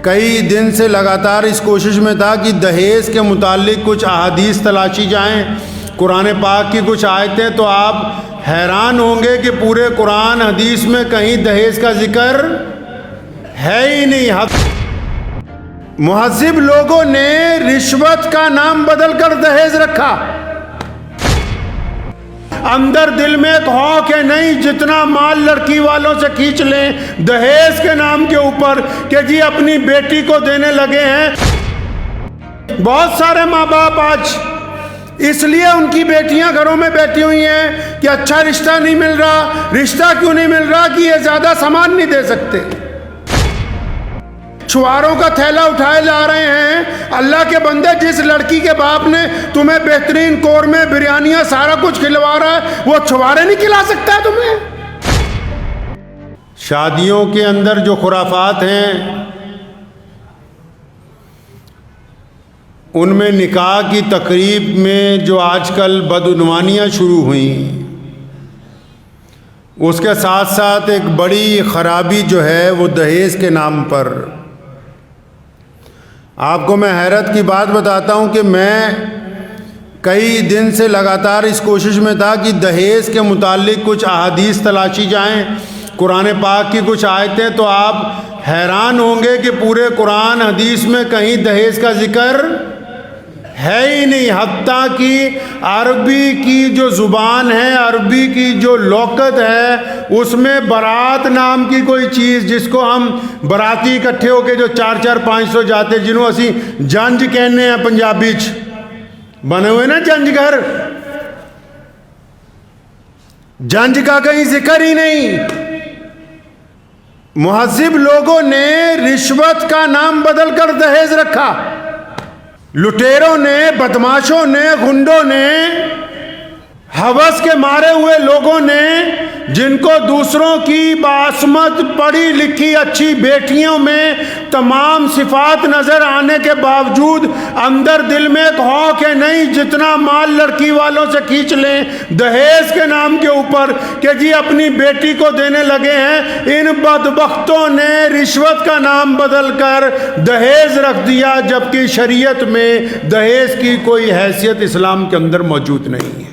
کئی دن سے لگاتار اس کوشش میں تھا کہ دہیز کے متعلق کچھ احادیث تلاشی جائیں، قرآن پاک کی کچھ آیتیں، تو آپ حیران ہوں گے کہ پورے قرآن حدیث میں کہیں دہیز کا ذکر ہے ہی نہیں۔ مہذب لوگوں نے رشوت کا نام بدل کر دہیز رکھا۔ اندر دل میں ایک خوف ہے، نہیں جتنا مال لڑکی والوں سے کھینچ لیں دہیز کے نام کے اوپر کہ جی اپنی بیٹی کو دینے لگے ہیں۔ بہت سارے ماں باپ آج اس لیے ان کی بیٹیاں گھروں میں بیٹھی ہوئی ہیں کہ اچھا رشتہ نہیں مل رہا۔ رشتہ کیوں نہیں مل رہا؟ کہ یہ زیادہ سامان نہیں دے سکتے، چھواروں کا تھیلا اٹھائے لا رہے ہیں۔ اللہ کے بندے، جس لڑکی کے باپ نے تمہیں بہترین قورمے بریانیاں سارا کچھ کھلوا رہا ہے، وہ چھوارے نہیں کھلا سکتا ہے تمہیں؟ شادیوں کے اندر جو خرافات ہیں ان میں نکاح کی تقریب میں جو آج کل بدعنوانیاں شروع ہوئیں، اس کے ساتھ ساتھ ایک بڑی خرابی جو ہے وہ دہیز کے نام پر۔ آپ کو میں حیرت کی بات بتاتا ہوں کہ میں کئی دن سے لگاتار اس کوشش میں تھا کہ دہیز کے متعلق کچھ احادیث تلاشی جائیں، قرآن پاک کی کچھ آیتیں، تو آپ حیران ہوں گے کہ پورے قرآن حدیث میں کہیں دہیز کا ذکر ہے ہی نہیں۔ حتیٰ کہ عربی کی جو زبان ہے، عربی کی جو لغت ہے، اس میں برات نام کی کوئی چیز، جس کو ہم براتی اکٹھے ہو کے جو 400-500 جاتے، جنہوں اسی جنج کہنے ہیں پنجابی چ بنے ہوئے نا جنج گھر، جنج کا کہیں ذکر ہی نہیں۔ مہذب لوگوں نے رشوت کا نام بدل کر دہیز رکھا۔ لٹیروں نے، بدماشوں نے، گنڈوں نے، ہوس کے مارے ہوئے لوگوں نے، جن کو دوسروں کی باسمت پڑھی لکھی اچھی بیٹیوں میں تمام صفات نظر آنے کے باوجود اندر دل میں ایک خوف ہے، نہیں جتنا مال لڑکی والوں سے کھینچ لیں دہیز کے نام کے اوپر کہ جی اپنی بیٹی کو دینے لگے ہیں۔ ان بدبختوں نے رشوت کا نام بدل کر دہیز رکھ دیا، جبکہ شریعت میں دہیز کی کوئی حیثیت اسلام کے اندر موجود نہیں ہے۔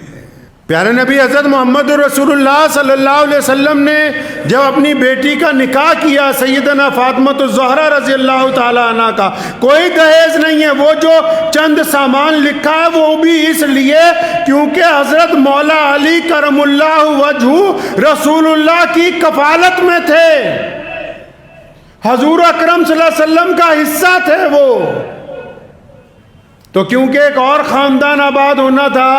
پیارے نبی حضرت محمد رسول اللہ صلی اللہ علیہ وسلم نے جب اپنی بیٹی کا نکاح کیا، سیدنا فاطمہ الزہرا رضی اللہ تعالی عنہ کا، کوئی دہیز نہیں ہے۔ وہ جو چند سامان لکھا ہے وہ بھی اس لیے کیونکہ حضرت مولا علی کرم اللہ وجہہ رسول اللہ کی کفالت میں تھے، حضور اکرم صلی اللہ علیہ وسلم کا حصہ تھے وہ، تو کیونکہ ایک اور خاندان آباد ہونا تھا،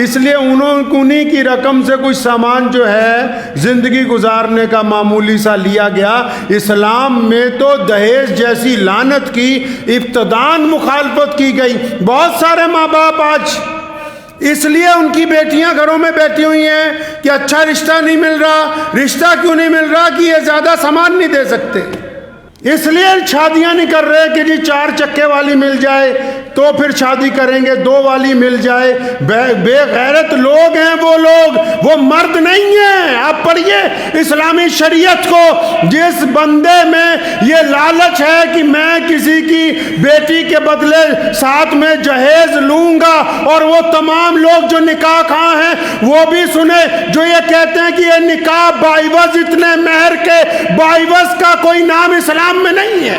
اس لیے انہی کی رقم سے کچھ سامان جو ہے زندگی گزارنے کا معمولی سا لیا گیا۔ اسلام میں تو دہیز جیسی لعنت کی ابتداً مخالفت کی گئی۔ بہت سارے ماں باپ آج اس لیے ان کی بیٹیاں گھروں میں بیٹھی ہوئی ہیں کہ اچھا رشتہ نہیں مل رہا۔ رشتہ کیوں نہیں مل رہا؟ کہ یہ زیادہ سامان نہیں دے سکتے، اس لیے شادیاں نہیں کر رہے کہ جی 4 چکے والی مل جائے تو پھر شادی کریں گے، 2 والی مل جائے۔ بے غیرت لوگ ہیں وہ لوگ، وہ مرد نہیں ہیں۔ آپ پڑھیے اسلامی شریعت کو، جس بندے میں یہ لالچ ہے کہ میں کسی کی بیٹی کے بدلے ساتھ میں جہیز لوں گا، اور وہ تمام لوگ جو نکاح خواہ ہیں وہ بھی سنے جو یہ کہتے ہیں کہ یہ نکاح باعوض اتنے مہر کے، باعوض کا کوئی نام اسلام میں نہیں ہے،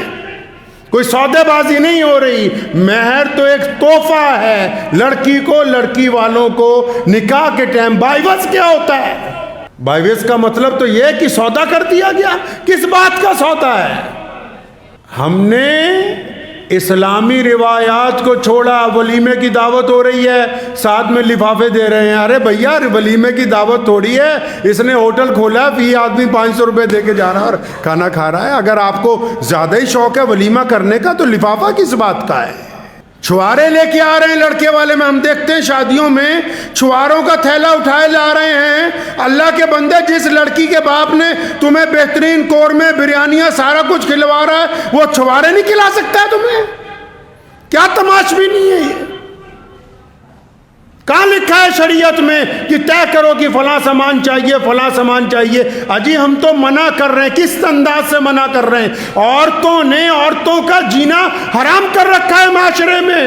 کوئی سودے بازی نہیں ہو رہی۔ مہر تو ایک تحفہ ہے لڑکی کو، لڑکی والوں کو نکاح کے ٹائم۔ باعوض کیا ہوتا ہے؟ باعوض کا مطلب تو یہ ہے کہ سودا کر دیا گیا۔ کس بات کا سودا ہے؟ ہم نے اسلامی روایات کو چھوڑا۔ ولیمے کی دعوت ہو رہی ہے، ساتھ میں لفافے دے رہے ہیں۔ ارے بھیا، ولیمے کی دعوت تھوڑی ہے، اس نے ہوٹل کھولا، فی آدمی 500 روپے دے کے جا رہا اور کھانا کھا رہا ہے۔ اگر آپ کو زیادہ ہی شوق ہے ولیمہ کرنے کا تو لفافہ کس بات کا ہے؟ چھوارے لے کے آ رہے ہیں لڑکے والے میں، ہم دیکھتے ہیں شادیوں میں چھواروں کا تھیلا اٹھائے لا رہے ہیں۔ اللہ کے بندے، جس لڑکی کے باپ نے تمہیں بہترین قورمے بریانیاں سارا کچھ کھلوا رہا ہے، وہ چھوارے نہیں کھلا سکتا ہے تمہیں؟ کیا تماشبی نہیں ہے یہ؟ کہاں لکھا ہے شریعت میں کہ طے کرو کہ فلاں سامان چاہیے فلاں سامان چاہیے؟ اجی ہم تو منع کر رہے ہیں. کس انداز سے منع کر رہے ہیں؟ عورتوں نے عورتوں کا جینا حرام کر رکھا ہے معاشرے میں.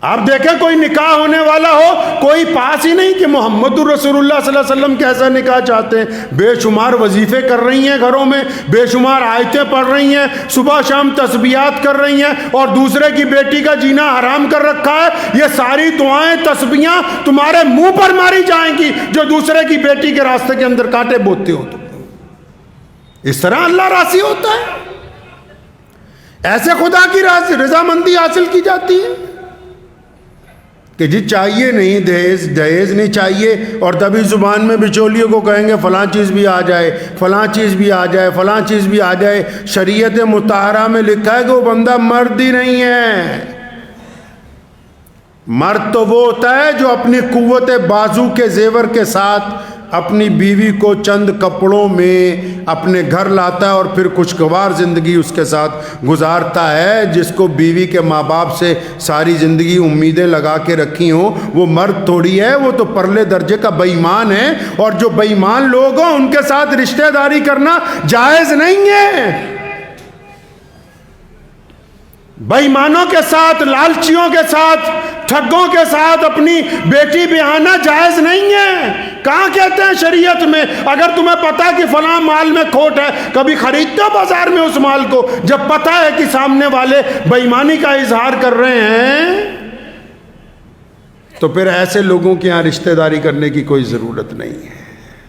آپ دیکھیں کوئی نکاح ہونے والا ہو، کوئی پاس ہی نہیں کہ محمد رسول اللہ صلی اللہ علیہ وسلم کیسا نکاح چاہتے ہیں. بے شمار وظیفے کر رہی ہیں گھروں میں، بے شمار آیتیں پڑھ رہی ہیں، صبح شام تسبیحات کر رہی ہیں، اور دوسرے کی بیٹی کا جینا حرام کر رکھا ہے. یہ ساری دعائیں تسبیحاں تمہارے منہ پر ماری جائیں گی جو دوسرے کی بیٹی کے راستے کے اندر کانٹے بوتے ہو. اس طرح اللہ راضی ہوتا ہے؟ ایسے خدا کی رضامندی حاصل کی جاتی ہے کہ جی چاہیے نہیں دہیز نہیں چاہیے، اور تبھی زبان میں بچولیوں کو کہیں گے فلاں چیز بھی آ جائے فلاں چیز بھی آ جائے فلاں چیز بھی آ جائے. شریعت مطہرہ میں لکھا ہے کہ وہ بندہ مرد ہی نہیں ہے. مرد تو وہ ہوتا ہے جو اپنی قوت بازو کے زیور کے ساتھ اپنی بیوی کو چند کپڑوں میں اپنے گھر لاتا ہے اور پھر خوشگوار زندگی اس کے ساتھ گزارتا ہے. جس کو بیوی کے ماں باپ سے ساری زندگی امیدیں لگا کے رکھی ہوں وہ مرد تھوڑی ہے، وہ تو پرلے درجے کا بے ایمان ہے. اور جو بے ایمان لوگ ہوں ان کے ساتھ رشتہ داری کرنا جائز نہیں ہے. بے ایمانوں کے ساتھ، لالچیوں کے ساتھ، ٹھگوں کے ساتھ اپنی بیٹی بیاہنا جائز نہیں ہے. کہاں کہتے ہیں شریعت میں؟ اگر تمہیں پتا ہے کہ فلاں مال میں کھوٹ ہے، کبھی خریدتے ہو بازار میں اس مال کو جب پتا ہے کہ سامنے والے بے ایمانی کا اظہار کر رہے ہیں؟ تو پھر ایسے لوگوں کے یہاں رشتہ داری کرنے کی کوئی ضرورت نہیں ہے.